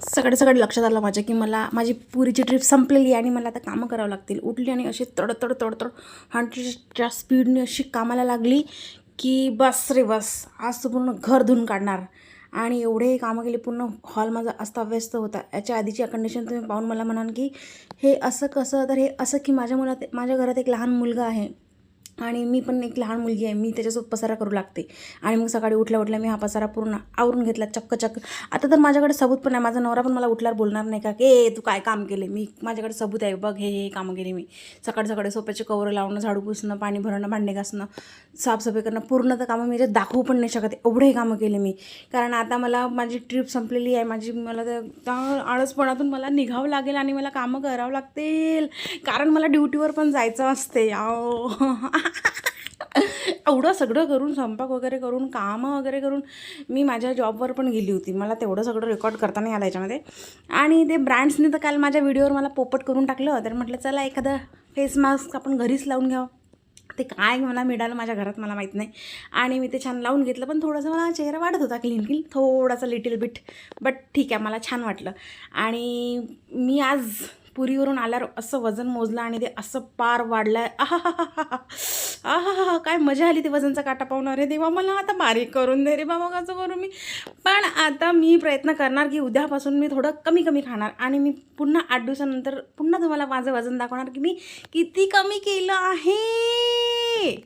सगळे सगळं लक्षात आलं माझ्या की मला माझी पुरीची ट्रिप संपलेली आणि मला आता कामं करावं लागतील. उठली आणि अशी तडतड तडतड 100च्या स्पीडने अशी कामाला लागली की बस रे बस, आज तर पूर्ण घर धुवून काढणार. आणि एवढे कामं केले, पूर्ण हॉल माझा अस्ताव्यस्त होता. याच्या आधीची कंडिशन तुम्ही पाहून मला म्हणाल की हे असं कसं? तर हे असं की माझ्या घरात एक लहान मुलगा आहे आणि मी पण एक लहान मुलगी आहे. मी त्याच्यासोबत पसारा करू लागते आणि मग सकाळी उठल्या मी हा पसारा पूर्ण आवरून घेतला चक्क. आता तर माझ्याकडे सबूत पण आहे. माझा नवरा पण मला उठल्यावर बोलणार नाही का की तू काय काम केले. माझ्याकडे सबूत आहे, बघ हे कामं केली मी. सकाळी सोप्याचे कवर लावणं, झाडू पुसणं, पाणी भरणं, भांडे घासणं, साफसफाई करणं, पूर्ण तर कामं मी जे दाखवू पण नाही शकत, एवढे कामं केले मी. कारण आता मला माझी ट्रिप संपलेली आहे. मला त्या आळसपणातून मला निघावं लागेल आणि मला कामं करावं लागतील, कारण मला ड्युटीवर पण जायचं असते. एवढं सगळं करून, स्वयंपाक वगैरे करून, कामं वगैरे करून मी माझ्या जॉबवर पण गेली होती. मला तेवढं सगळं रेकॉर्ड करता नाही आलं याच्यामध्ये. आणि ते ब्रँड्सने तर काल माझ्या व्हिडिओवर मला पोपट करून टाकलं. तर म्हटलं चला एखादं फेस मास्क आपण घरीच लावून घ्यावं. ते काय मला मिळालं माझ्या घरात मला माहीत नाही. आणि मी ते छान लावून घेतलं, पण थोडंसं मला चेहरा वाटत होता क्लीन थोडासा लिटिल बिट, बट ठीक आहे, मला छान वाटलं. आणि मी आज पुरीवरून आल्यावर असं वजन मोजलं आणि ते असं पार वाढलं आहे. काय मजा आली ते वजनचा काटा पाहून. अरे देवा, मला आता बारीक करून दे रे बाबा, कसं करू मी. पण आता मी प्रयत्न करणार की उद्यापासून मी थोडं कमी खाणार आणि मी पुन्हा 8 दिवसानंतर पुन्हा तुम्हाला माझं वजन दाखवणार की मी किती कमी केलं आहे.